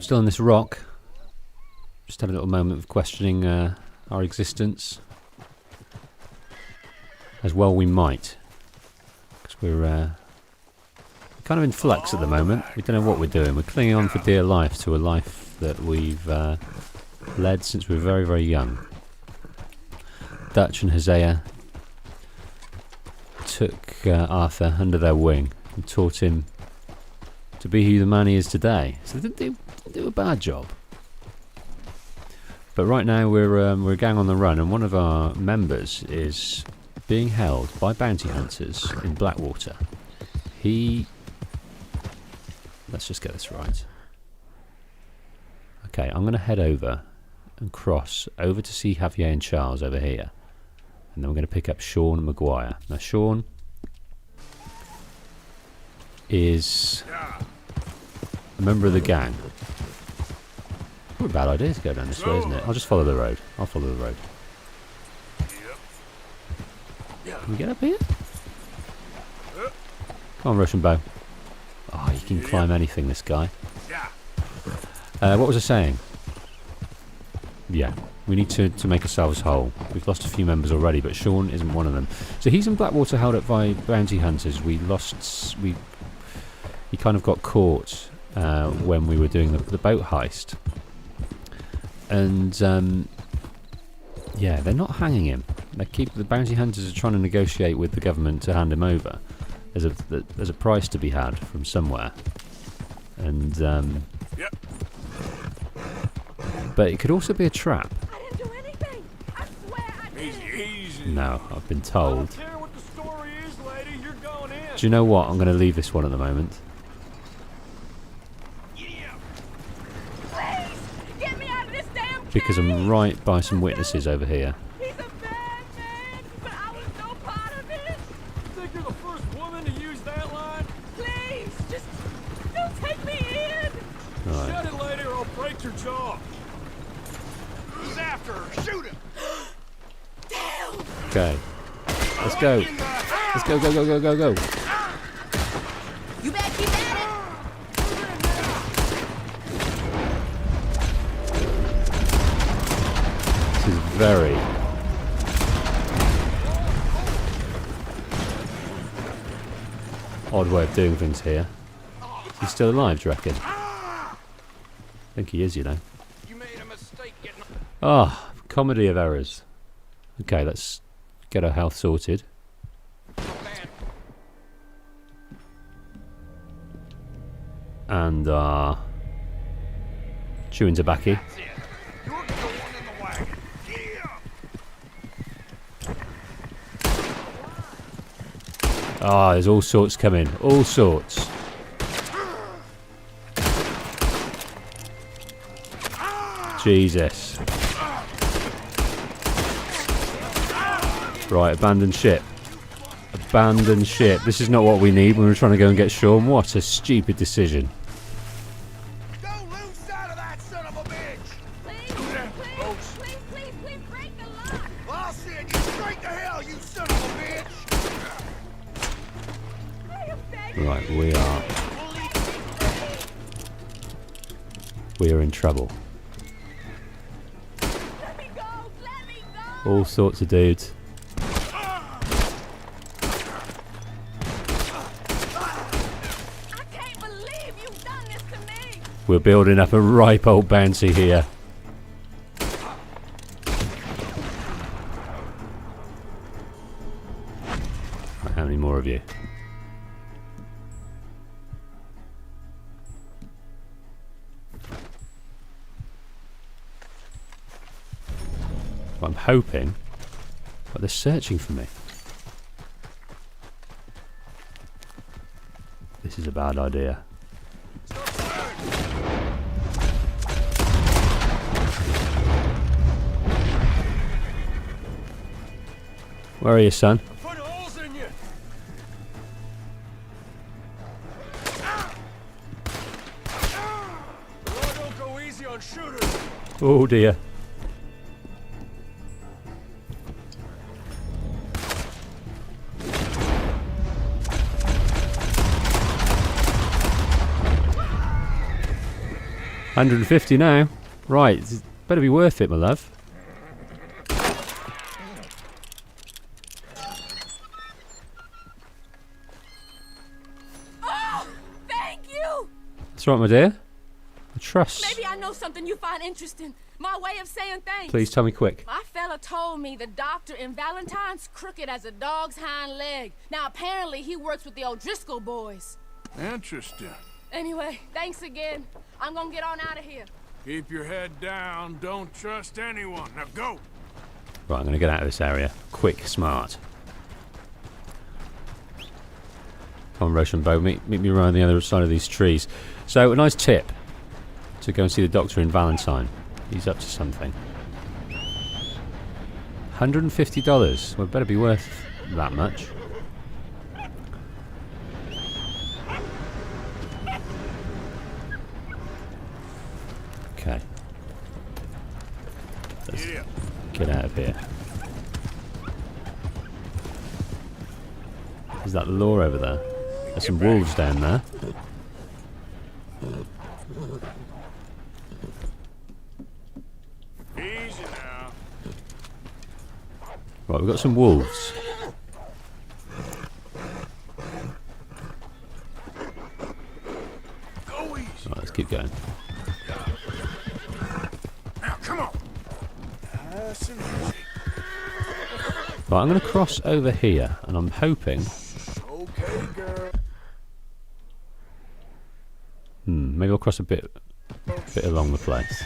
Still in this rock. Just had a little moment of questioning our existence. As well we might. Because we're kind of in flux at the moment. We don't know what we're doing. We're clinging on for dear life to a life that we've led since we were very, very young. Dutch and Hosea took Arthur under their wing and taught him to be who the man he is today. So they didn't do a bad job. But right now we're a gang on the run, and one of our members is being held by bounty hunters in Blackwater. Let's just get this right. Okay, I'm going to head over and cross over to see Javier and Charles over here. And then we're going to pick up Sean and Maguire. Now Sean is a member of the gang. Probably a bad idea to go down this way, isn't it? I'll just follow the road. I'll follow the road. Can we get up here? Come on, Russian bow. Oh, he can climb anything, this guy. What was I saying? Yeah, we need to make ourselves whole. We've lost a few members already, but Sean isn't one of them. So he's in Blackwater, held up by bounty hunters. He kind of got caught when we were doing the boat heist. And yeah, they're not hanging him. The bounty hunters are trying to negotiate with the government to hand him over. There's a price to be had from somewhere, and but it could also be a trap. I didn't do anything. I swear I didn't. Easy. No, I've been told. I don't care what the story is, lady. You're going in. Do you know what? I'm going to leave this one at the moment. Because I'm right by some witnesses over here. He's a bad man, but I was no part of it. You think you're the first woman to use that line? Please, just don't take me in. Right. Shut it, lady, or I'll break your jaw. Who's after her? Shoot him! Damn. Okay. Let's go. Let's go, go, go, go, go, go. You better keep at it. This is very odd way of doing things here. He's still alive, do you reckon? I think he is, you know. You made a mistake getting... Ah, comedy of errors. Okay, let's get our health sorted. And chewing tobacco. Ah, there's all sorts coming. All sorts. Jesus. Right, abandon ship. Abandon ship. This is not what we need when we're trying to go and get Sean. What a stupid decision. Don't lose sight of that son of a bitch! Please break the lock. Well, I'll send you straight to hell, you son of a bitch! Right, we are in trouble. Let me go. All sorts of dudes. I can't believe you've done this to me. We're building up a ripe old bounty here. Right, how many more of you? I'm hoping, but they're searching for me. This is a bad idea. Where are you, son? Put holes in you. Boy, don't go easy on shooters. Oh dear. 150 now. Right, it's better be worth it, my love. Oh, thank you. That's right, my dear. I trust. Maybe I know something you find interesting. My way of saying thanks. Please tell me quick. My fella told me the doctor in Valentine's crooked as a dog's hind leg. Now apparently he works with the O'Driscoll boys. Interesting. Anyway, thanks again. I'm gonna get on out of here. Keep your head down. Don't trust anyone. Now go. Right, I'm going to get out of this area. Quick, smart. Come on, Rochambeau. Meet me around the other side of these trees. So, a nice tip to go and see the doctor in Valentine. He's up to something. $150. Well, it better be worth that much. Okay. Let's get out of here. Is that the law over there? There's some wolves down there. Easy now. Right, we've got some wolves. Go easy. Right, let's keep going. Now, come on. Nice and easy. Right, I'm going to cross over here, and I'm hoping... Okay, girl. maybe I'll cross a bit along the place.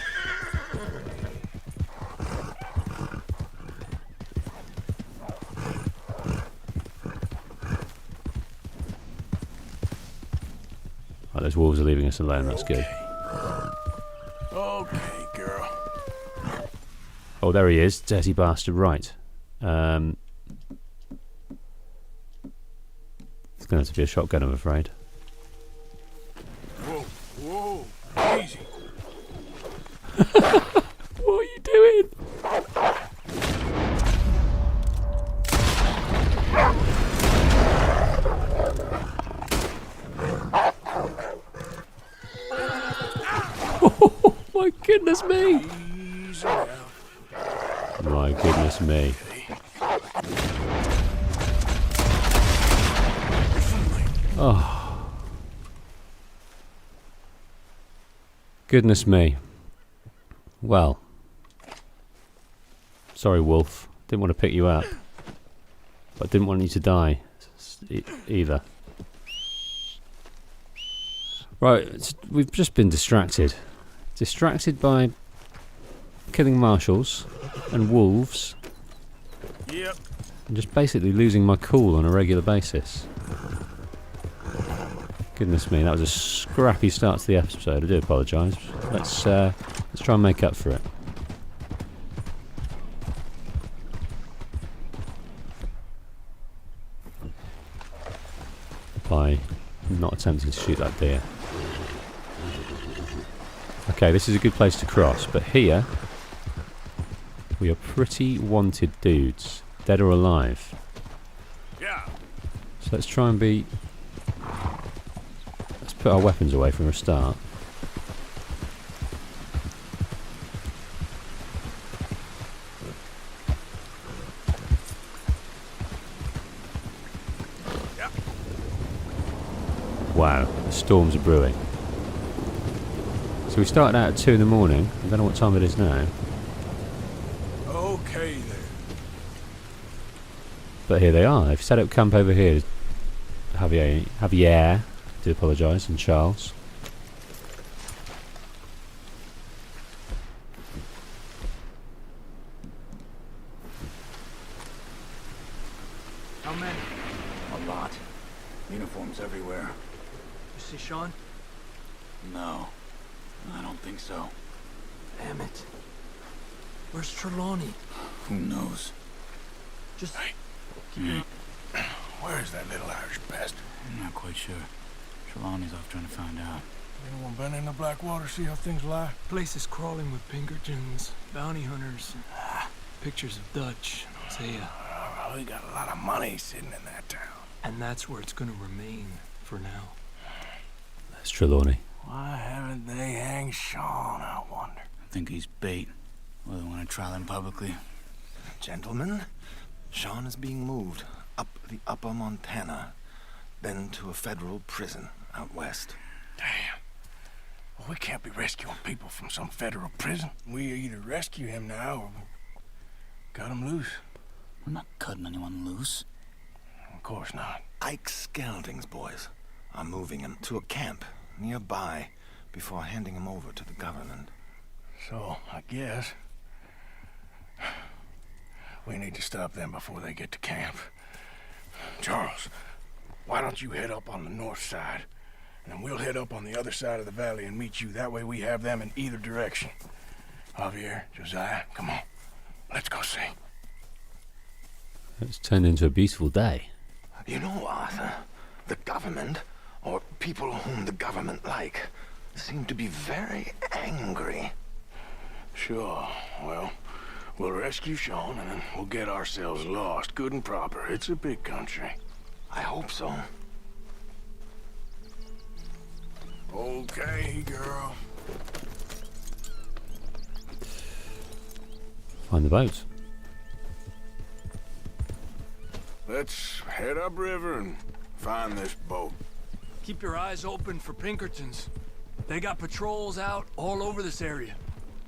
Right, those wolves are leaving us alone, that's good. Okay, girl. Oh, there he is, dirty bastard, right. It's going to have to be a shotgun, I'm afraid. Whoa, whoa. Easy. What are you doing? Oh my goodness me! Easy now. My goodness me. Oh. Goodness me. Well. Sorry, Wolf. Didn't want to pick you up. But I didn't want you to die either. Right, we've just been distracted. Distracted by killing marshals and wolves. Yep. And just basically losing my cool on a regular basis. Goodness me, that was a scrappy start to the episode. I do apologise. Let's try and make up for it. By not attempting to shoot that deer. Okay, this is a good place to cross, but here we are pretty wanted dudes, dead or alive. Yeah. So let's try and be... Let's put our weapons away from a start. Yep. Wow, the storms are brewing. So we started out at 2 in the morning. I don't know what time it is now. Okay then. But here they are. They've set up camp over here. Javier, do apologise, and Charles. How many? A lot. Uniforms everywhere. You see Sean? No, I don't think so. Damn it. Where's Trelawney? Who knows? Just... Where's that little Irish pest? I'm not quite sure. Trelawney's off trying to find out. Anyone been in the Blackwater, see how things lie? place is crawling with Pinkertons, bounty hunters, pictures of Dutch and Hosea. Oh, we got a lot of money sitting in that town. And that's where it's gonna remain for now. That's Trelawney. Why haven't they hanged Why Sean, I wonder? I think he's bait. Well, they want to trial him publicly. Gentlemen, Sean is being moved up the upper Montana, then to a federal prison out west. Damn. Well, we can't be rescuing people from some federal prison. We either rescue him now or cut him loose. We're not cutting anyone loose. Of course not. Ike Skelding's boys are moving him to a camp nearby before handing him over to the government. So, I guess we need to stop them before they get to camp. Charles, why don't you head up on the north side, and then we'll head up on the other side of the valley and meet you. That way we have them in either direction. Javier, Josiah, come on. Let's go see. It's turned into a beautiful day. You know, Arthur, the government, or people whom the government like, seem to be very angry. Sure, well, we'll rescue Sean and then we'll get ourselves lost, good and proper. It's a big country. I hope so. Okay, girl. Find the boat. Let's head upriver and find this boat. Keep your eyes open for Pinkertons. They got patrols out all over this area.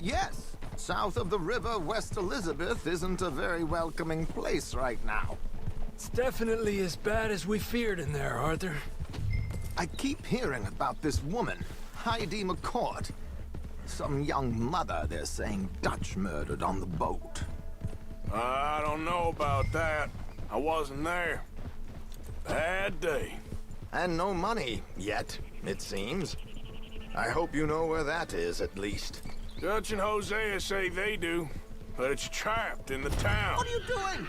Yes, south of the river, West Elizabeth isn't a very welcoming place right now. It's definitely as bad as we feared in there, Arthur. I keep hearing about this woman, Heidi McCourt. Some young mother, they're saying, Dutch murdered on the boat. I don't know about that. I wasn't there. Bad day. And no money, yet, it seems. I hope you know where that is, at least. Dutch and Hosea say they do, but it's trapped in the town. What are you doing?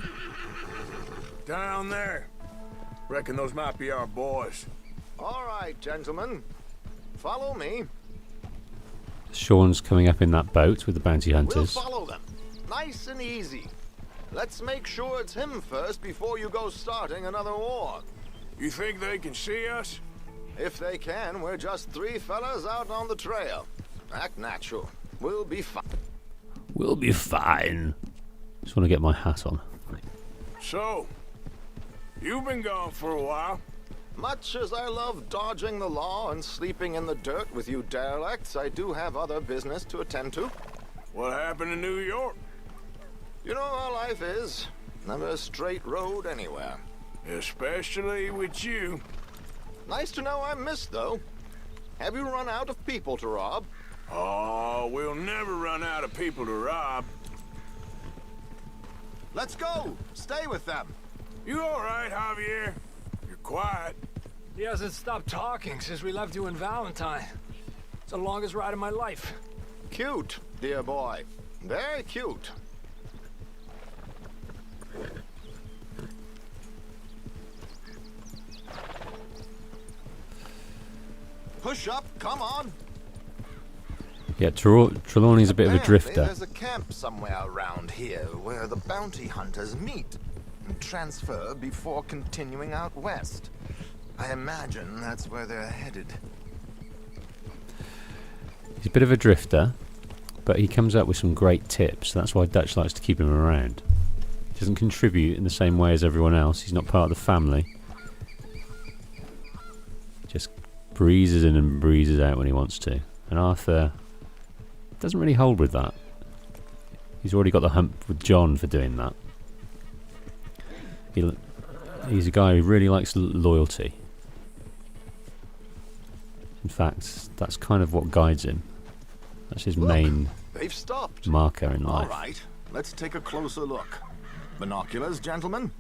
Down there. Reckon those might be our boys. All right, gentlemen. Follow me. Sean's coming up in that boat with the bounty We'll hunters. follow them. Nice and easy. Let's make sure it's him first before you go starting another war. You think they can see us? If they can, we're just three fellas out on the trail. Act natural. We'll be fine. We'll be fine. Just want to get my hat on. So, you've been gone for a while. Much as I love dodging the law and sleeping in the dirt with you derelicts, I do have other business to attend to. What happened in New York? You know how life is. Never a straight road anywhere. Especially with you. Nice to know I'm missed, though. Have you run out of people to rob? Oh, we'll never run out of people to rob. Let's go! Stay with them! You all right, Javier? You're quiet. He hasn't stopped talking since we left you in Valentine. It's the longest ride of my life. Cute, dear boy. Very cute. Push up, come on! Yeah, Trelawney's a bit of a Apparently, drifter. There's a camp somewhere around here where the bounty hunters meet and transfer before continuing out west. I imagine that's where they're headed. He's a bit of a drifter, but he comes up with some great tips. That's why Dutch likes to keep him around. He doesn't contribute in the same way as everyone else. He's not part of the family. Just breezes in and breezes out when he wants to. And Arthur doesn't really hold with that. He's already got the hump with John for doing that. He's a guy who really likes loyalty. In fact, that's kind of what guides him. That's his main They've stopped. marker in All life. right, let's take a closer look. Binoculars, gentlemen?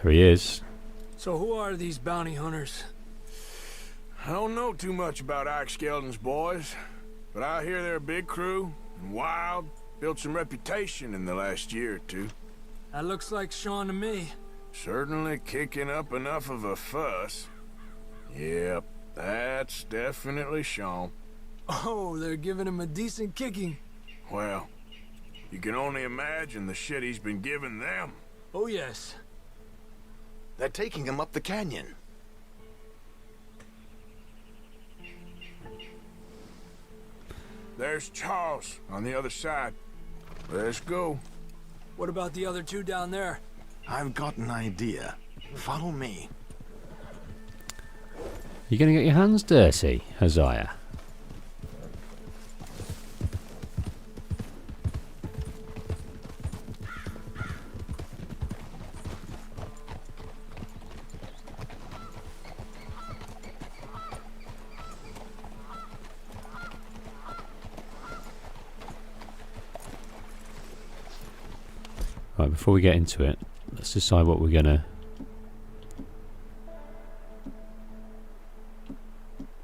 There he is. So who are these bounty hunters? I don't know too much about Ike Skelding's boys, but I hear they're a big crew and wild. Built some reputation in the last year or two. That looks like Sean to me. Certainly kicking up enough of a fuss. Yep, that's definitely Sean. Oh, they're giving him a decent kicking. Well, you can only imagine the shit he's been giving them. Oh, yes. They're taking him up the canyon. There's Charles on the other side. Let's go. What about the other two down there? I've got an idea. Follow me. You gonna get your hands dirty, Hosea? Right, before we get into it, let's decide what we're gonna...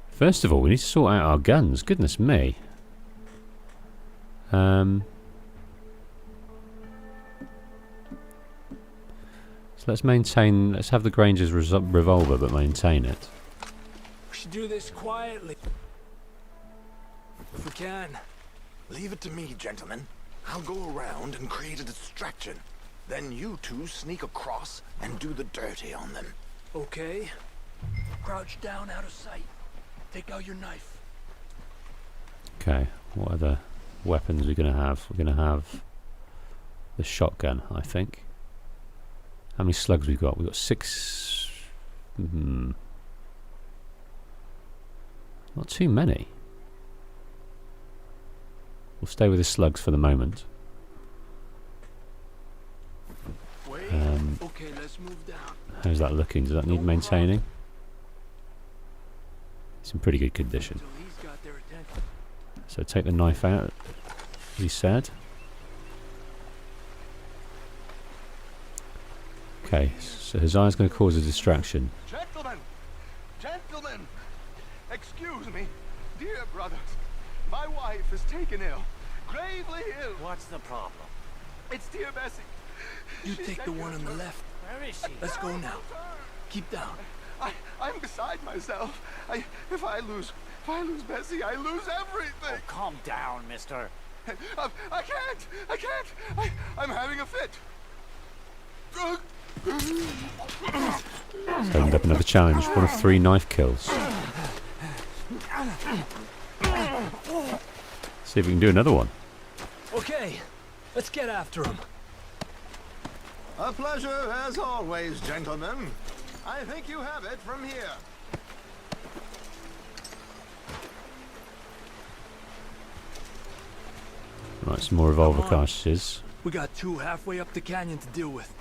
First of all, we need to sort out our guns. Goodness me. So let's maintain... Let's have the Granger's revolver, but maintain it. We should do this quietly. If we can. Leave it to me, gentlemen. I'll go around and create a distraction. Then you two sneak across and do the dirty on them. Okay. Crouch down out of sight. Take out your knife. Okay, what other weapons are we going to have? We're going to have the shotgun, I think. How many slugs we got? We've got 6... Not too many. We'll stay with the slugs for the moment. Okay, let's move down. How's that looking? Does that need maintaining? It's in pretty good condition. So he's got their attention. So take the knife out, as he said. Okay, so Hosea's going to cause a distraction. Gentlemen! Gentlemen! Excuse me, dear brothers. My wife is taken ill. Gravely ill. What's the problem? It's dear Bessie. You She take said the you one on the left. Where is she? Let's go now. Keep down. I'm beside myself. If I lose Bessie, I lose everything. Oh, calm down, mister. I can't. I'm having a fit. It's opened up another challenge. 1 of 3 knife kills. See if we can do another one. Okay, let's get after him. A pleasure as always, gentlemen. I think you have it from here. Right, some more revolver cartridges. We got 2 halfway up the canyon to deal with.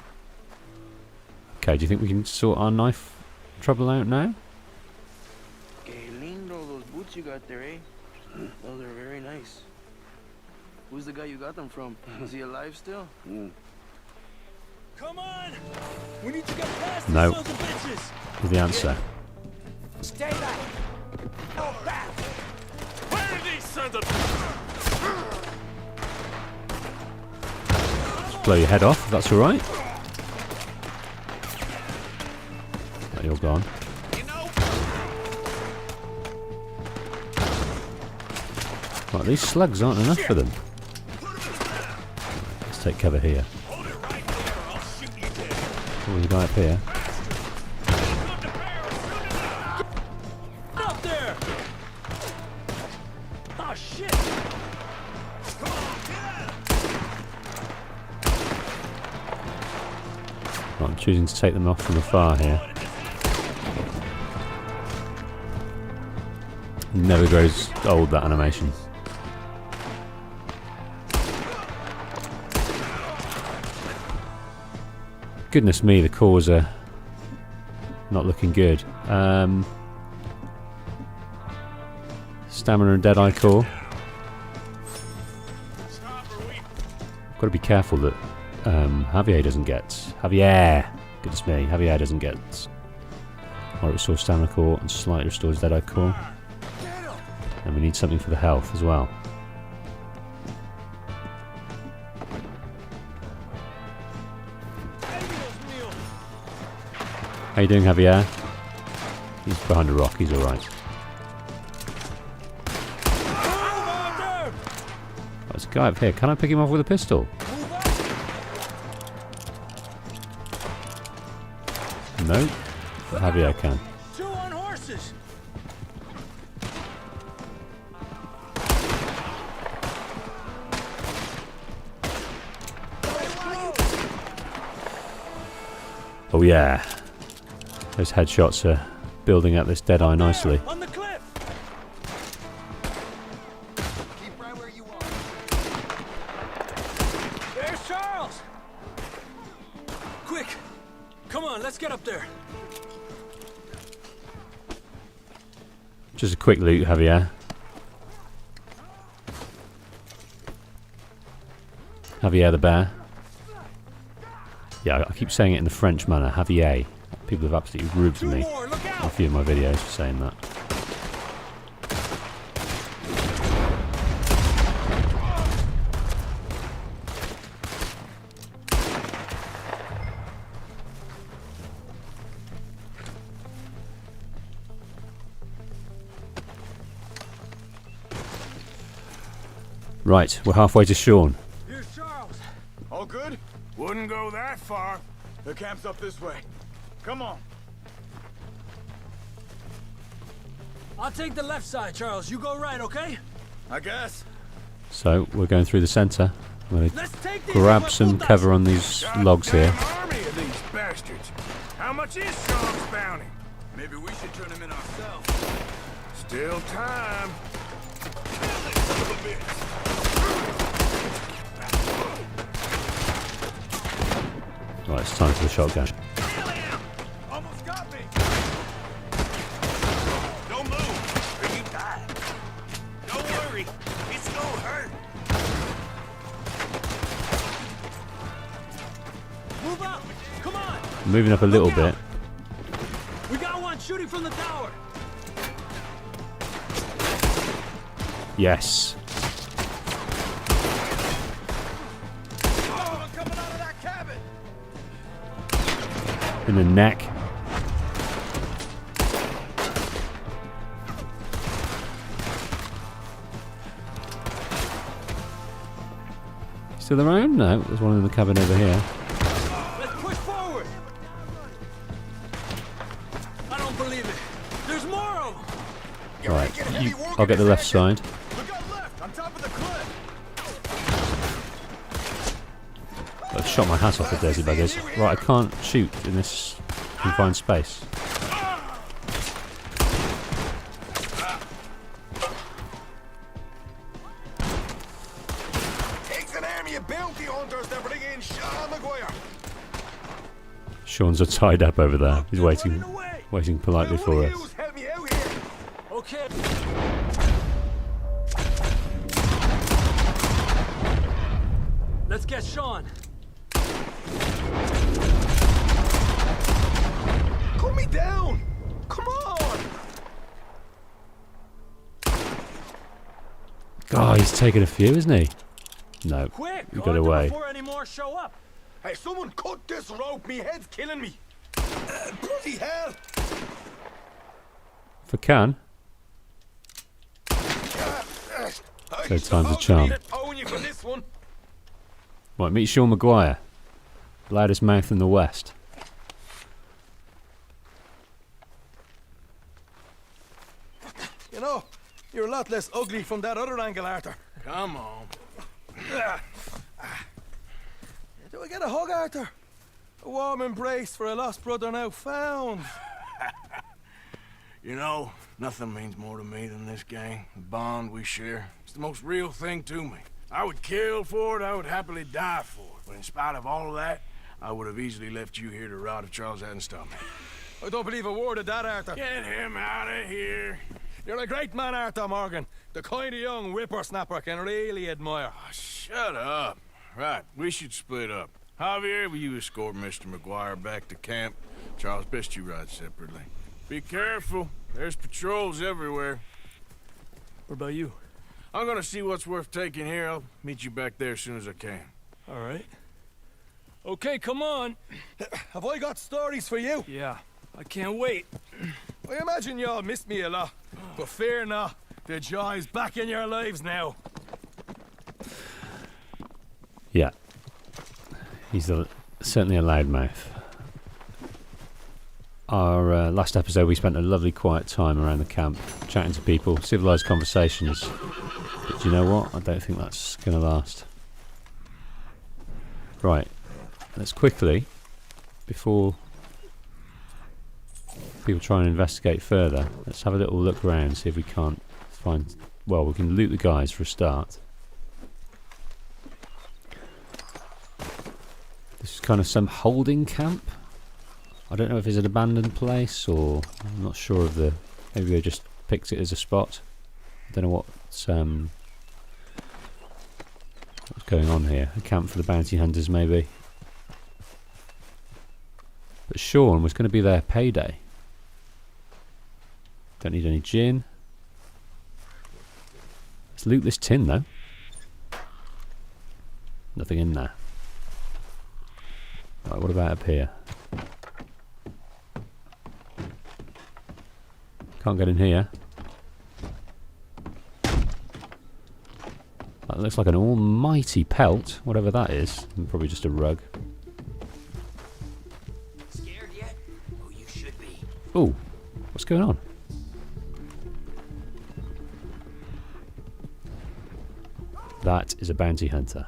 Okay, do you think we can sort our knife trouble out now? Que lindo those boots you got there, eh? Those are very nice. Who's the guy you got them from? Is he alive still? Come on! We need to get past No. these sons of bitches! Is the answer. Stay back! Go back! Where are these sons of... Just blow your head off, if that's alright. Right, you're gone. Right, these slugs aren't enough for them. Let's take cover here. Oh, there's a guy up here. Up there! Oh shit! Right, I'm choosing to take them off from afar here. Never grows old, that animation. Goodness me, the cores are not looking good. Stamina and Deadeye core. Got to be careful that Javier doesn't get... Javier! Goodness me, Javier doesn't get... Moderate restore stamina core and slightly restores Deadeye core. And we need something for the health as well. How you doing, Javier? He's behind a rock, he's alright. There's a guy up here. Can I pick him off with a pistol? No, but Javier can. 2 on horses! Oh yeah. Those headshots are building up this Deadeye nicely. On the cliff! Keep right where you are. There's Charles! Quick! Come on, let's get up there. Just a quick loot, Javier. Javier the bear. Yeah, I keep saying it in the French manner. Javier. People have absolutely rude to me in a few of my videos for saying that. Right, we're halfway to Sean. Here's Charles. All good? Wouldn't go that far. The camp's up this way. Come on. I'll take the left side, Charles. You go right, okay? I guess. So, we're going through the centre. I'm going Let's take to these grab with some us. cover on these logs here. Goddamn army of these bastards. How much is Sean's bounty? Maybe we should turn him in ourselves. Still time. Right, it's time for the shotgun. Almost got me. Don't move, or you die. Don't worry, it's no hurt. Move up! Come on! Moving up a little bit. We got one shooting from the tower. Yes. Oh, I'm coming out of that cabin. In the neck. Still around? No, there's one in the cabin over here. Let's push forward. I don't believe it. There's more of them. Right, I'll get the left side. Look out left, on top of the cliff. I've shot my hat off the dirty buggers. Right, I can't shoot in this confined space. Takes an army of bounty hunters to bring in Sean McGuire. Sean's tied up over there. He's waiting politely for us. Help me out here. Okay. Let's get Sean. Cut me down. Come on. Oh, he's taking a few, isn't he? No, Quick! he got away. Before any more show up. Hey, someone cut this rope. Me head's killing me. Bloody hell. For Can. Third time's a charm. Owing you for this one. Right, meet Sean McGuire. Loudest mouth in the West. You know, you're a lot less ugly from that other angle, Arthur. Come on. Do I get a hug, Arthur? A warm embrace for a lost brother now found. You know, nothing means more to me than this gang. The bond we share. It's the most real thing to me. I would kill for it, I would happily die for it. But in spite of all of that, I would have easily left you here to rot if Charles hadn't stopped me. I don't believe a word of that, Arthur. Get him out of here. You're a great man, Arthur Morgan. The kind of young whippersnapper can really admire. Oh, shut up. Right, we should split up. Javier, will you escort Mr. McGuire back to camp? Charles, best you ride separately. Be careful. There's patrols everywhere. What about you? I'm gonna see what's worth taking here. I'll meet you back there as soon as I can. All right. Okay, come on. Have I got stories for you? Yeah, I can't wait. I imagine y'all missed me a lot, but fear not. The joy's back in your lives now. Yeah. He's certainly a loudmouth. Our last episode we spent a lovely quiet time around the camp, chatting to people, civilised conversations. But do you know what? I don't think that's going to last. Right. Let's quickly, before people try and investigate further. Let's have a little look around, see if we can't find... Well, we can loot the guys for a start. This is kind of some holding camp. I don't know if it's an abandoned place, or I'm not sure of the... Maybe they just picked it as a spot. I don't know what's going on here. A camp for the bounty hunters, maybe. But Sean was going to be their payday. Don't need any gin. Let's loot this tin, though. Nothing in there. Right, what about up here? Can't get in here. That looks like an almighty pelt, whatever that is. Probably just a rug. Scared yet? Oh, you should be. Ooh, what's going on? That is a bounty hunter.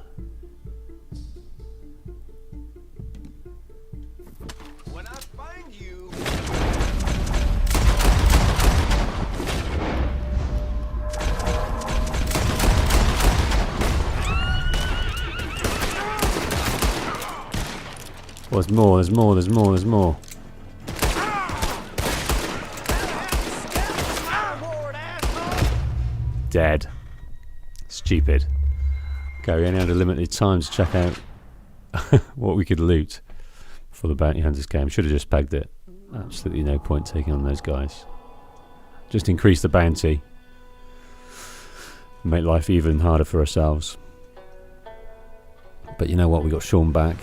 When I find you... Well, there's more, there's more, there's more, there's more. Dead. Stupid. Okay, we only had a limited time to check out what we could loot for the Bounty Hunters game. Should have just pegged it. Absolutely no point taking on those guys. Just increase the bounty. Make life even harder for ourselves. But you know what? We got Sean back.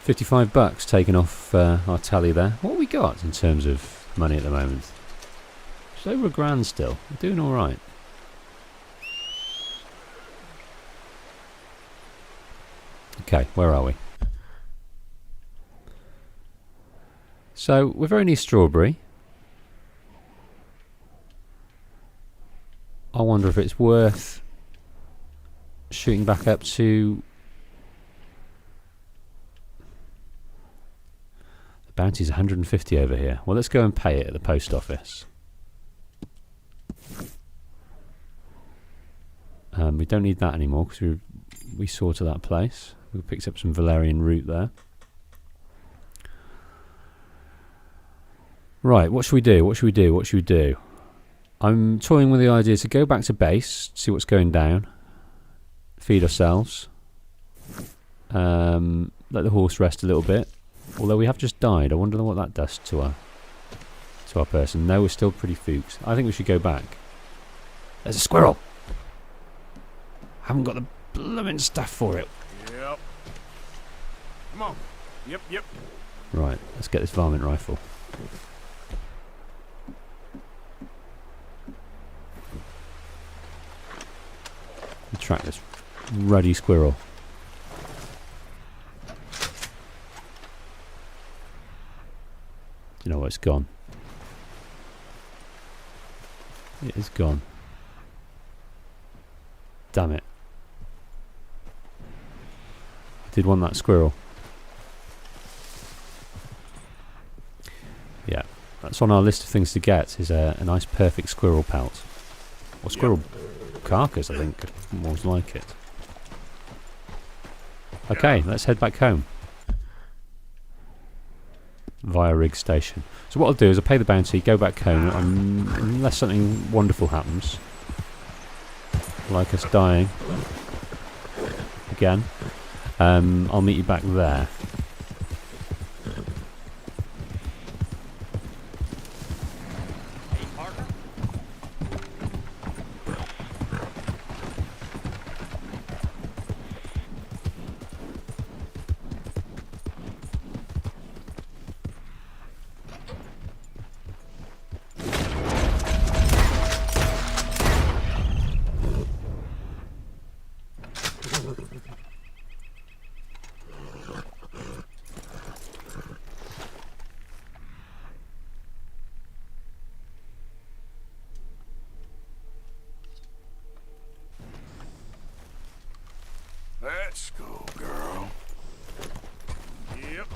$55 taken off our tally there. What have we got in terms of money at the moment? It's over $1,000 still. We're doing alright. Okay, where are we? So, we're very near Strawberry. I wonder if it's worth shooting back up to... The bounty's 150 over here. Well, let's go and pay it at the post office. We don't need that anymore because we saw to that place. We picked up some Valerian root there. Right, what should we do? What should we do? What should we do? I'm toying with the idea to go back to base, see what's going down, feed ourselves, let the horse rest a little bit. Although we have just died, I wonder what that does to our person. No, we're still pretty fooked. I think we should go back. There's a squirrel! Haven't got the blooming stuff for it. Yep. Come on. Yep, yep. Right, let's get this varmint rifle. Track this ruddy squirrel. You know what? It's gone. It is gone. Damn it. I did want that squirrel. Yeah, that's on our list of things to get, is a nice perfect squirrel pelt. Or squirrel carcass, I think, more like it. Okay, let's head back home. Via rig station. So what I'll do is I'll pay the bounty, go back home, unless something wonderful happens. Like us dying. Again. I'll meet you back there. Let's go, girl. Yep.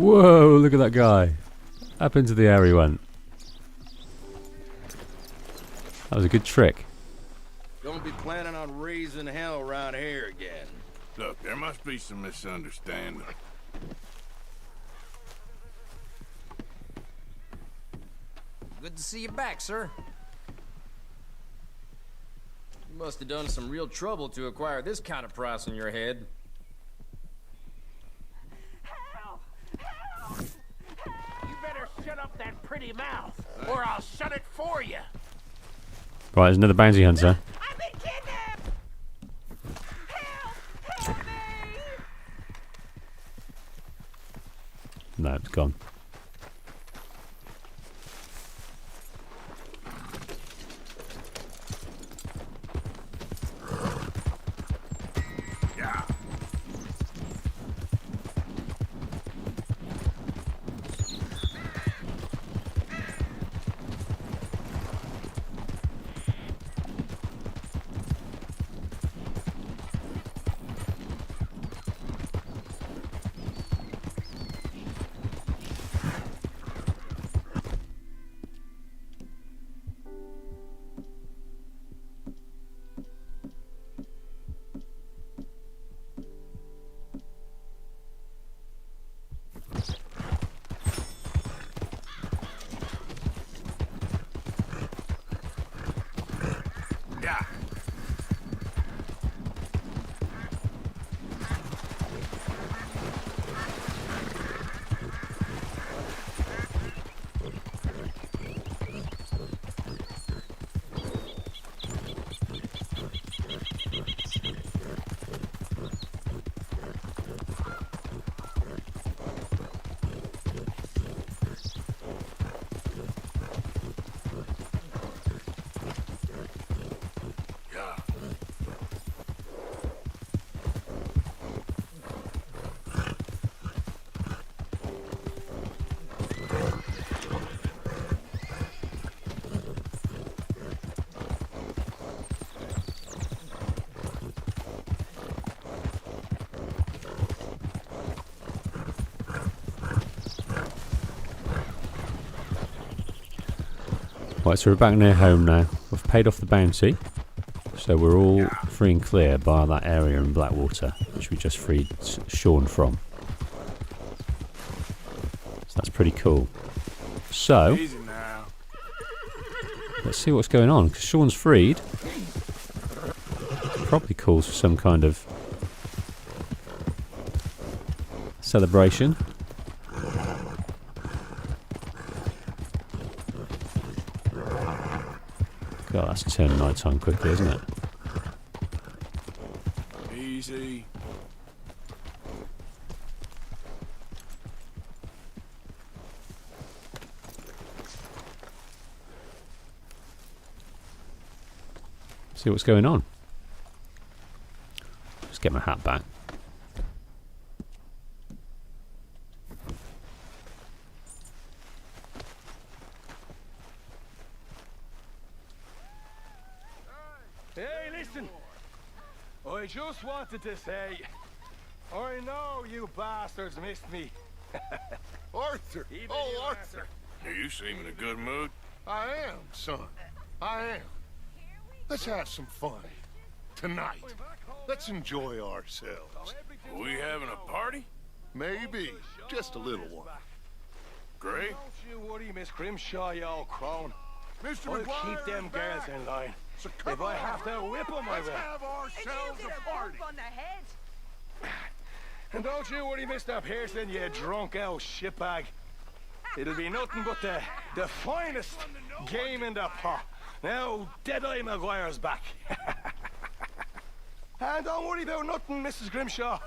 Whoa, look at that guy. Up into the air he went. That was a good trick. Don't be planning on raising hell around here again. Look, there must be some misunderstanding. Good to see you back, sir. You must have done some real trouble to acquire this kind of price on your head. Help! Help! You better shut up that pretty mouth, or I'll shut it for you. Right, there's another bounty hunter. I've been kidnapped! Help! Help me! No, it's gone. Right, so we're back near home now. We've paid off the bounty, so we're all free and clear by that area in Blackwater, which we just freed Sean from. So that's pretty cool. So, let's see what's going on, because Sean's freed. Probably calls for some kind of celebration. God, that's turned night time quickly, isn't it? Easy. See what's going on. Just get my hat back. Hey, listen. I just wanted to say, I know you bastards missed me. Arthur! Oh, Arthur! Are you seem in a good mood? I am, son. I am. Let's have some fun. Tonight. Let's enjoy ourselves. Are we having a party? Maybe. Just a little one. Great. Don't you worry, Miss Grimshaw, you old crone. Mr. I'll McGuire, keep them girls in line. So If I have to whip them, I let's will. have ourselves a party. on the head? And don't you worry, Mr. Pearson, you drunk old shitbag. It'll be nothing but the finest game in the pot. Now, Deadeye McGuire's back. And don't worry about nothing, Mrs. Grimshaw.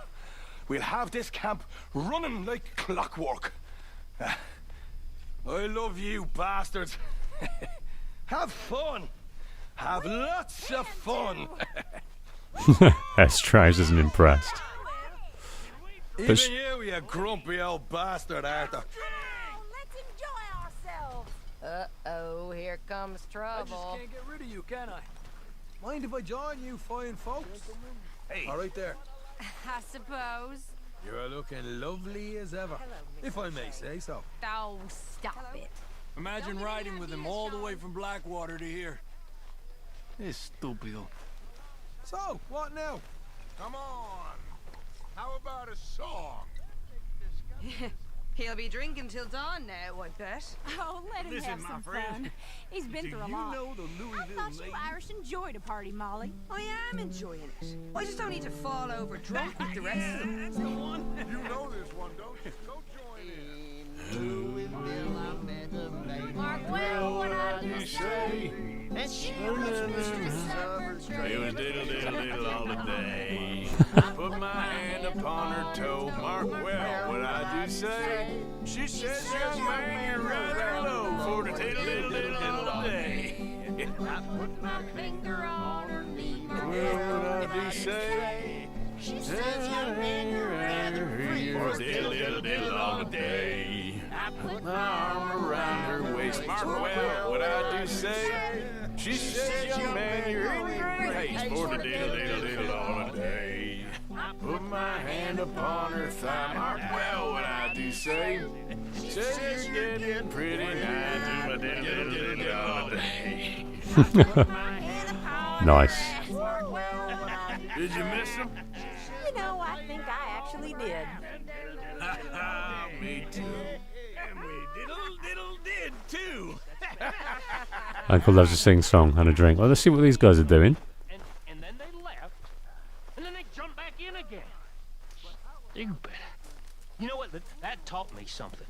We'll have this camp running like clockwork. I love you, bastards. Have fun. Have lots of fun. Strauss isn't impressed. Even you grumpy old bastard, Arthur. Let's enjoy ourselves. Uh-oh, here comes trouble. I just can't get rid of you, can I? Mind if I join you fine folks? Hey. All right there. I suppose. You're looking lovely as ever, if I may say so. Oh, stop it. Imagine riding with him all the way from Blackwater to here. Estúpido. So, what now? Come on. How about a song? He'll be drinking till dawn now, I bet. Oh, let him have some fun. He's been through a lot. I thought you Irish enjoyed a party, Molly. I am enjoying it. I just don't need to fall over drunk with the rest of them. That's the one. You know this one, don't you? Go join in. Mark well what I do say. And she was mistress of her trade. It was diddle diddle diddle all the day. Put my hand upon her toe. Mark well what I do say. She says, young man, you're right low for the diddle diddle diddle diddle all day. I put my finger on her knee. Well, what I do say. She says, young man, you're rather free for diddle diddle diddle all the day. I put my arm around her waist. Mark well what I do say. She says, young man, you're in great haste for the diddle diddle diddle all the day. I put my hand upon her thigh. Mark well what I do say. Says you're getting pretty nigh to my diddle diddle diddle all the day. Nice. Did you miss him? You know, I think I actually did. Me too. And we diddle diddle did too. Uncle loves to sing song and a drink. Well, let's see what these guys are doing. And then they left, and then they jumped back in again. Stupid. You know what? That taught me something.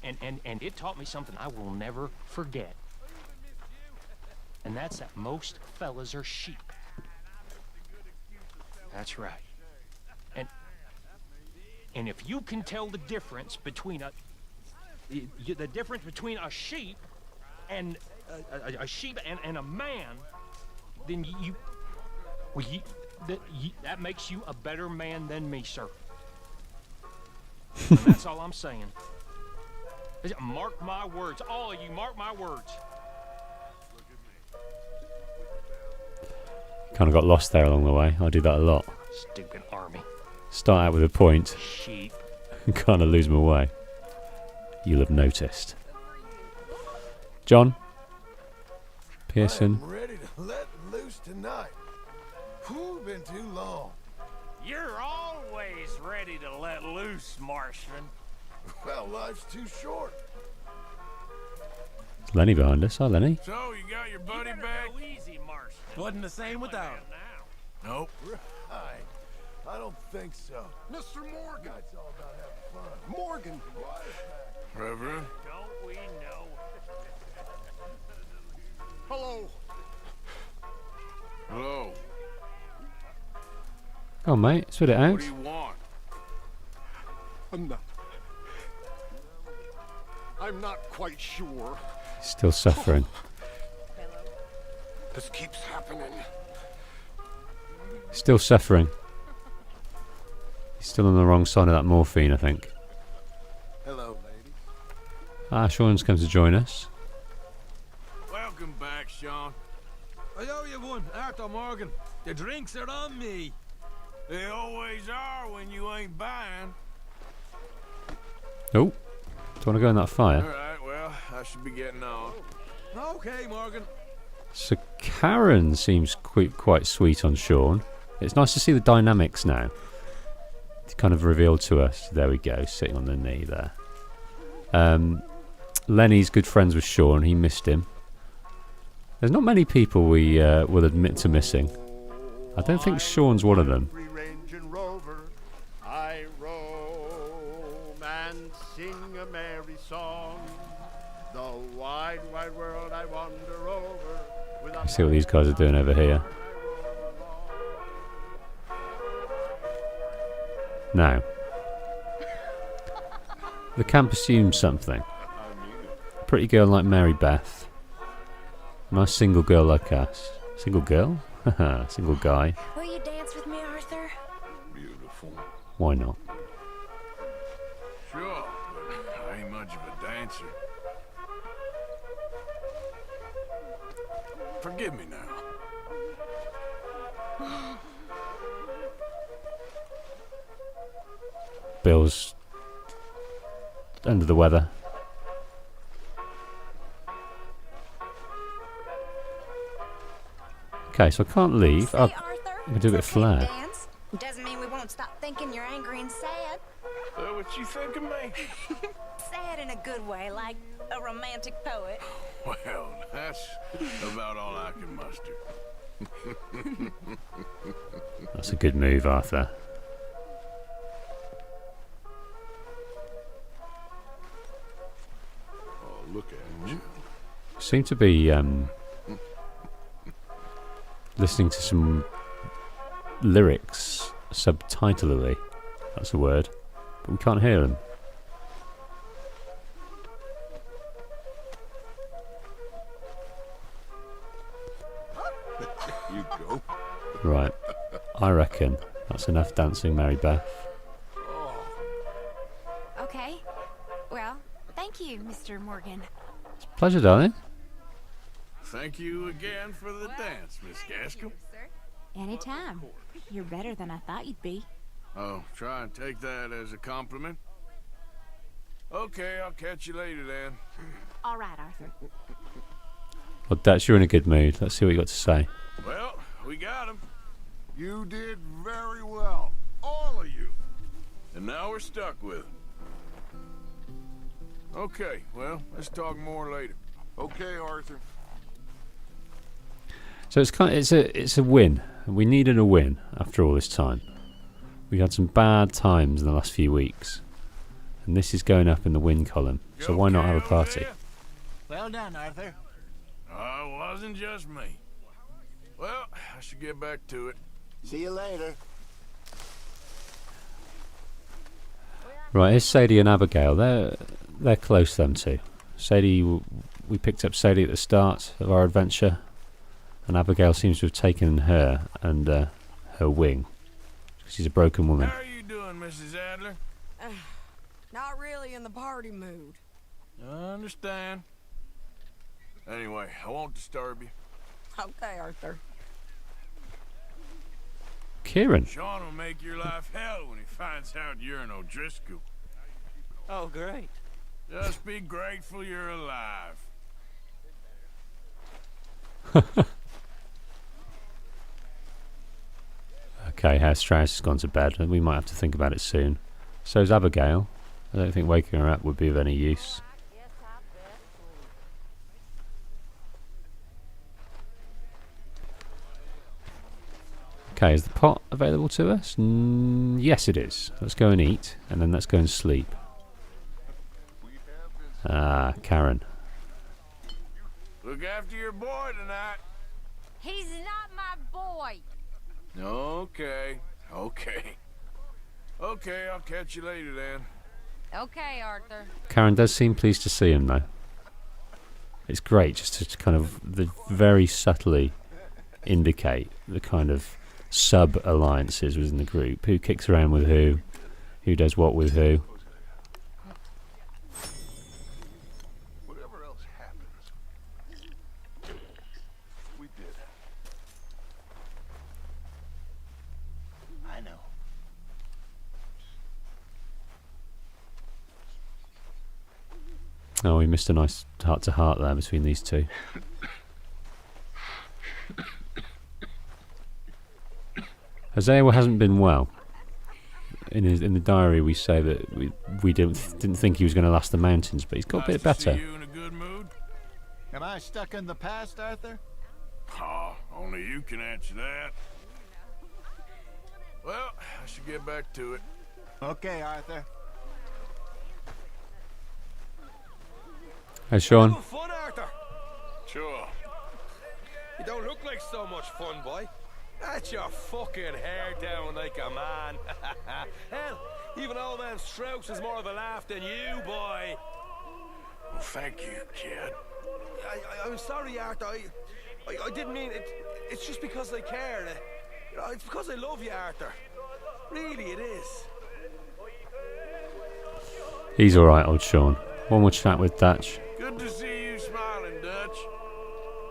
And it taught me something I will never forget. And that's that most fellas are sheep. That's right. And if you can tell the difference between a sheep and a sheep and a man, then that makes you a better man than me, sir. And that's all I'm saying. Mark my words, all of you. Mark my words. Kind of got lost there along the way. I do that a lot. Stupid army. Start out with a point Sheep. and kind of lose my way. You'll have noticed. John Pearson. I'm ready to let loose tonight. Whew, been too long. You're always ready to let loose, Marshman. Well, life's too short. Is Lenny behind us? Hi, Lenny. So, you got your buddy back? Go easy, Marshman. Wasn't the same without him. Nope. Right. I don't think so. Mr. Morgan. It's all about having fun. Morgan. Reverend? Don't we know? Hello. Hello. Come on, mate. Spit it What out. do you want? I'm not quite sure. Still suffering. This keeps happening. Still suffering. He's still on the wrong side of that morphine, I think. Hello, lady. Sean's come to join us. Welcome back, Sean. I owe you one, Arthur Morgan. The drinks are on me. They always are when you ain't buying. Oh, do you want to go in that fire? Alright, well, I should be getting on. Okay, Morgan. So Karen seems quite sweet on Sean. It's nice to see the dynamics now. It's kind of revealed to us. There we go, sitting on the knee there. Lenny's good friends with Sean. He missed him. There's not many people we will admit to missing. I don't think Sean's one of them. I roam and sing a merry song. The wide, wide world I wander over. Let's see what these guys are doing over here. Now, the camp assumes something. A pretty girl like Mary Beth. A nice single girl like us. Single girl? Haha, single guy. Will you dance with me, Arthur? Beautiful. Why not? Sure, but I ain't much of a dancer. Forgive me now. Bill's under the weather. Okay, so I can't leave. Say, I Arthur, can do a bit of flair. dance. Doesn't mean we won't stop thinking you're angry and sad. What you think of me? Sad in a good way, like a romantic poet. Well, that's about all I can muster. That's a good move, Arthur. Oh, look at you. Seem to be listening to some lyrics subtitledly. That's a word, but we can't hear them. You go. Right, I reckon that's enough dancing, Mary Beth. Okay. Well, thank you, Mr. Morgan. Pleasure, darling. Thank you again for the dance, Miss Gaskell. Anytime. You're better than I thought you'd be. Oh, try and take that as a compliment. Okay, I'll catch you later then. All right, Arthur. Well, Dutch, you're in a good mood. Let's see what you got to say. Well, we got him. You did very well. All of you. And now we're stuck with him. Okay, well, let's talk more later. Okay, Arthur. So it's a win. We needed a win after all this time. We had some bad times in the last few weeks, and this is going up in the win column. So why not have a party? Well done, Arthur. It wasn't just me. Well, I should get back to it. See you later. Right, here's Sadie and Abigail. They're close, them two. Sadie, we picked up Sadie at the start of our adventure, and Abigail seems to have taken her and her wing. She's a broken woman. How are you doing, Mrs. Adler? Not really in the party mood. I understand. Anyway, I won't disturb you. Okay, Arthur. Kieran. Sean will make your life hell when he finds out you're an O'Driscoll. Oh, great. Just be grateful you're alive. Okay, Herr Strauss has gone to bed, and we might have to think about it soon. So's Abigail. I don't think waking her up would be of any use. Okay, is the pot available to us? Yes, it is. Let's go and eat, and then let's go and sleep. Ah, Karen. Look after your boy tonight. He's not my boy. Okay. Okay, I'll catch you later then. Okay, Arthur. Karen does seem pleased to see him, though. It's great just to kind of very subtly indicate the kind of sub-alliances within the group. Who kicks around with who does what with who. Whatever else happens, we did it. I know. Oh, we missed a nice heart-to-heart there between these two. Hosea hasn't been well. In the diary, we say that we didn't think he was going to last the mountains, but he's got a bit better. See you in a good mood? Am I stuck in the past, Arthur? Oh, only you can answer that. Well, I should get back to it. Okay, Arthur. Hey, Sean. Having fun, Arthur? Sure. You don't look like so much fun, boy. That's your fucking hair down like a man. Hell, even old man Strauss is more of a laugh than you, boy. Well, thank you, kid. I'm sorry, Arthur. I didn't mean it. It's just because I care. It's because I love you, Arthur. Really, it is. He's alright, old Sean. One more chat with Dutch. Good to see you smiling, Dutch.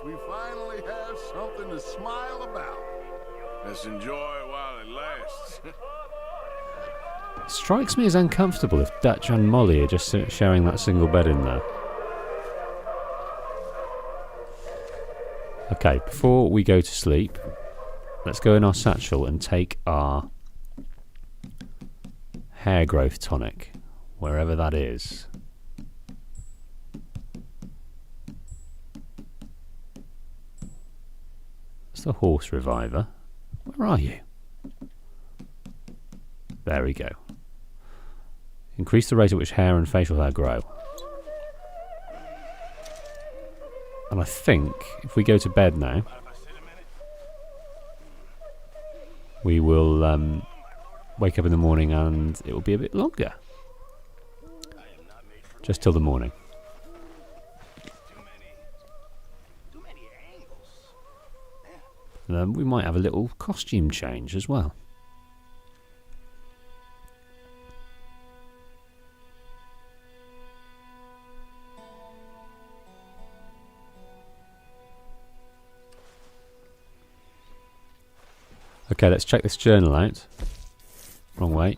We finally have something to smile about. Let's enjoy it while it lasts. Strikes me as uncomfortable if Dutch and Molly are just sharing that single bed in there. Okay, before we go to sleep, let's go in our satchel and take our hair growth tonic, wherever that is. It's the horse reviver. Where are you? There we go. Increase the rate at which hair and facial hair grow. And I think if we go to bed now, we will wake up in the morning and it will be a bit longer. Just till the morning. We might have a little costume change as well. Okay, let's check this journal out. Wrong way.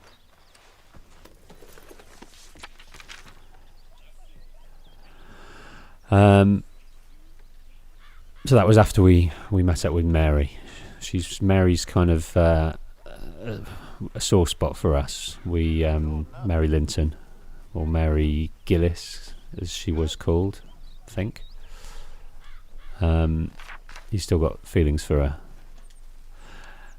So that was after we met up with Mary. Mary's kind of a sore spot for us. Mary Linton, or Mary Gillis, as she was called, I think. He's still got feelings for her.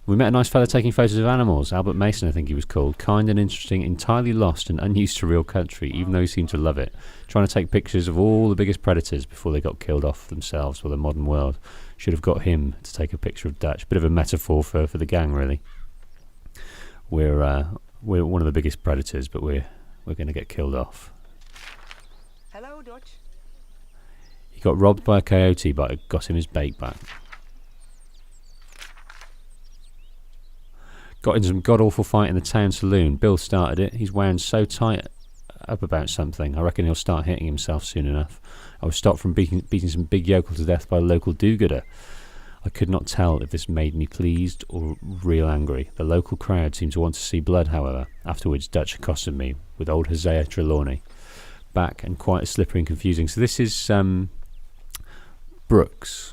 We met a nice fella taking photos of animals, Albert Mason I think he was called, kind and interesting, entirely lost and unused to real country, even though he seemed to love it, trying to take pictures of all the biggest predators before they got killed off themselves for the modern world. Should have got him to take a picture of Dutch. Bit of a metaphor for the gang, really. We're one of the biggest predators, but we're going to get killed off. Hello, Dutch. He got robbed by a coyote, but I got him his bait back. Got in some god-awful fight in the town saloon. Bill started it. He's wound so tight up about something. I reckon he'll start hitting himself soon enough. I was stopped from beating some big yokel to death by a local do-gooder. I could not tell if this made me pleased or real angry. The local crowd seemed to want to see blood, however. Afterwards, Dutch accosted me with old Hosea Trelawney. Back and quite slippery and confusing. So this is Brooks.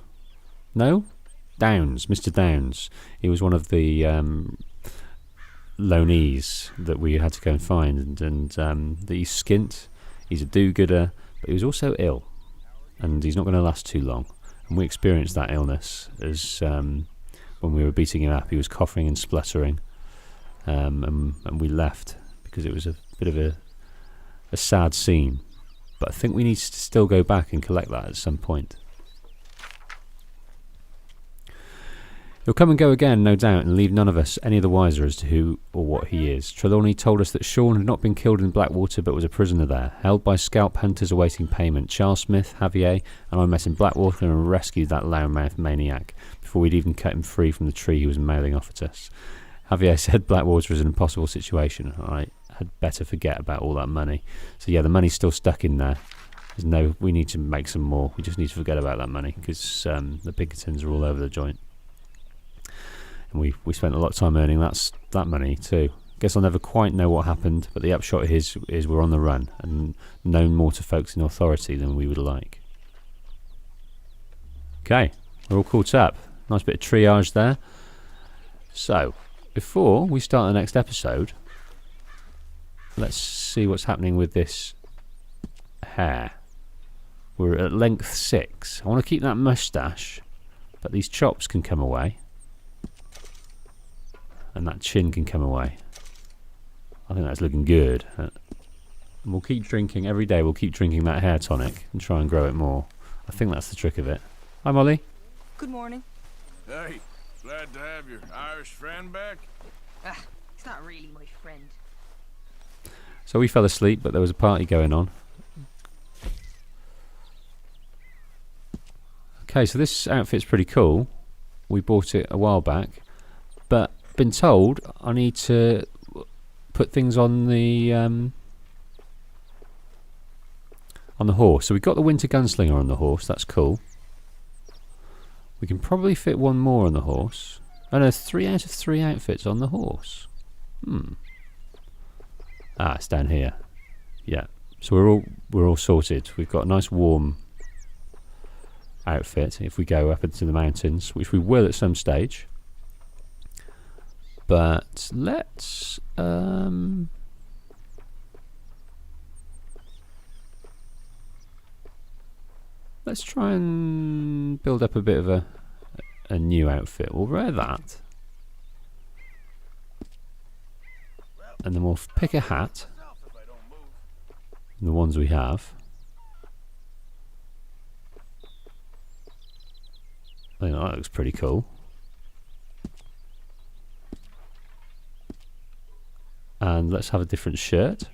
No? Downs. Mr. Downs. He was one of the loanees that we had to go and find, and he's skint, he's a do-gooder, but he was also ill, and he's not going to last too long. And we experienced that illness as when we were beating him up. He was coughing and spluttering, and we left because it was a bit of a sad scene. But I think we need to still go back and collect that at some point. He'll come and go again, no doubt, and leave none of us any the wiser as to who or what he is. Trelawney told us that Sean had not been killed in Blackwater, but was a prisoner there, held by scalp hunters awaiting payment. Charles Smith, Javier, and I met in Blackwater and rescued that loudmouth maniac before we'd even cut him free from the tree he was mailing off at us. Javier said Blackwater is an impossible situation. I had better forget about all that money. So yeah, the money's still stuck in there. We need to make some more. We just need to forget about that money because the Pinkertons are all over the joint. And we spent a lot of time earning that money too. Guess I'll never quite know what happened, but the upshot is we're on the run and known more to folks in authority than we would like. Okay, we're all caught up. Nice bit of triage there. So, before we start the next episode, let's see what's happening with this hair. We're at length 6. I want to keep that moustache, but these chops can come away. And that chin can come away. I think that's looking good. And we'll keep drinking every day. We'll keep drinking that hair tonic and try and grow it more. I think that's the trick of it. Hi, Molly. Good morning. Hey, glad to have your Irish friend back. He's not really my friend. So we fell asleep, but there was a party going on. Okay, so this outfit's pretty cool. We bought it a while back, but been told I need to put things on the horse. So we got the Winter Gunslinger on the horse. That's cool. We can probably fit one more on the horse. Oh no, 3 out of 3 outfits on the horse. Ah, it's down here. Yeah. So we're all sorted. We've got a nice warm outfit if we go up into the mountains, which we will at some stage. But let's try and build up a bit of a new outfit. We'll wear that. And then we'll pick a hat. The ones we have. I think that looks pretty cool. And let's have a different shirt.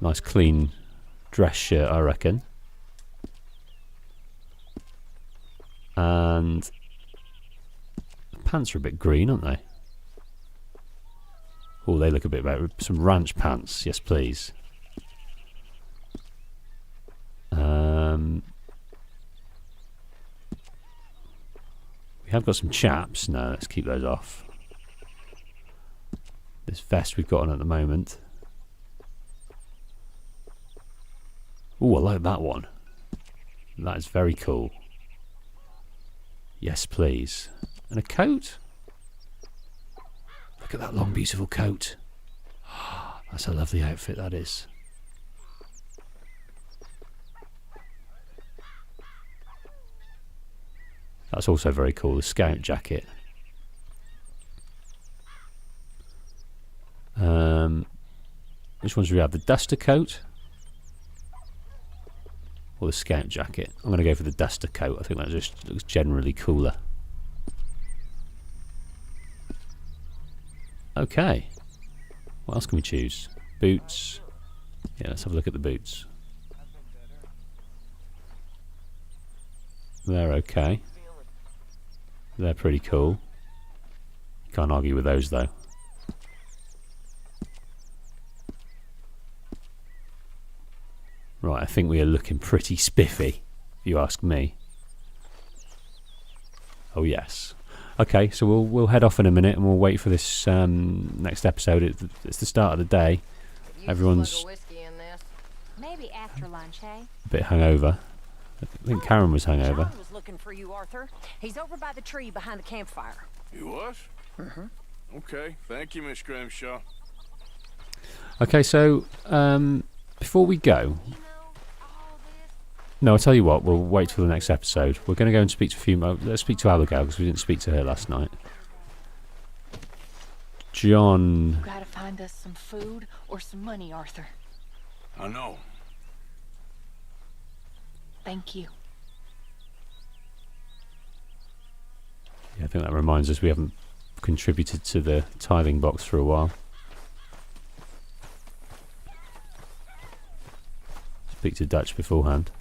Nice clean dress shirt, I reckon. And the pants are a bit green, aren't they? Oh, they look a bit better. Some ranch pants, yes please. We have got some chaps. No, let's keep those off. This vest we've got on at the moment. Oh, I like that one. That is very cool. Yes, please. And a coat? Look at that long, beautiful coat. That's a lovely outfit, that is. That's also very cool, the scout jacket. Which ones do we have? The duster coat? Or the scout jacket? I'm going to go for the duster coat. I think that just looks generally cooler. Okay. What else can we choose? Boots. Yeah, let's have a look at the boots. They're okay. They're pretty cool. Can't argue with those though. Right, I think we are looking pretty spiffy, if you ask me. Oh yes. Okay, so we'll head off in a minute and we'll wait for this next episode. It's the start of the day. Everyone's maybe after lunch, hey? a bit hungover. I think Karen was hungover. John was looking for you, Arthur. He's over by the tree behind the campfire. You was? Mm-hmm. Okay, thank you, Miss Grimshaw. Okay, so before we go, no, I'll tell you what. We'll wait till the next episode. We're going to go and speak to let's speak to Abigail because we didn't speak to her last night. John. You gotta find us some food or some money, Arthur. I know. Thank you. Yeah, I think that reminds us we haven't contributed to the tithing box for a while. Speak to Dutch beforehand.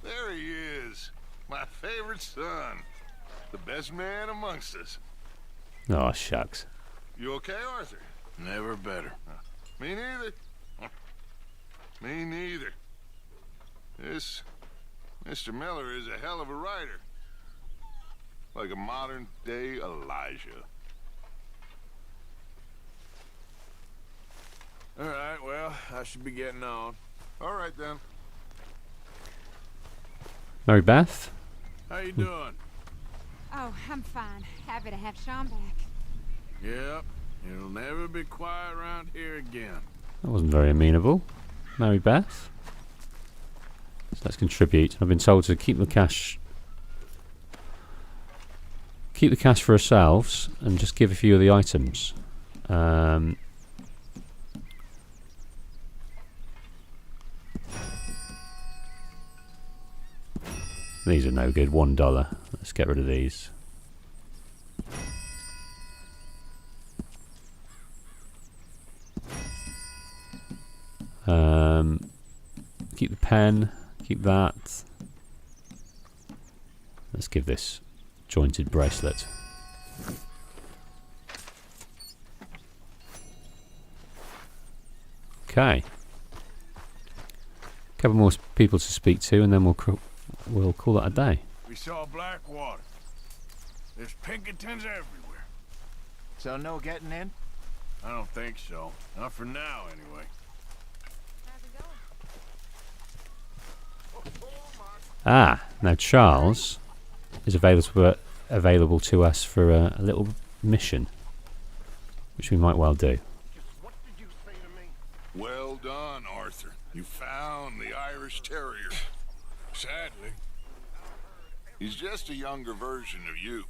There he is, my favorite son, the best man amongst us. Oh, shucks. You okay, Arthur? Never better. Me neither. Me neither. This Mr. Miller is a hell of a writer. Like a modern-day Elijah. All right, well, I should be getting on. All right, then. Mary Beth? How you doing? Oh, I'm fine. Happy to have Sean back. Yep. It'll never be quiet around here again. That wasn't very amenable. Mary Beth? So let's contribute. I've been told to keep the cash for ourselves and just give a few of the items. These are no good. $1. Let's get rid of these. Keep the pen. Keep that. Let's give this jointed bracelet. Okay. A couple more people to speak to, and then we'll call that a day. We saw Blackwater. There's Pinkertons everywhere. So no getting in? I don't think so. Not for now, anyway. Ah, now Charles is available to us for a little mission, which we might well do. Well done, Arthur. You found the Irish Terrier. Sadly. He's just a younger version of you.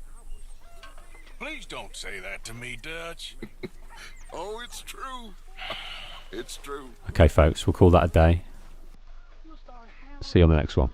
Please don't say that to me, Dutch. Oh, it's true. It's true. Okay, folks, we'll call that a day. See you on the next one.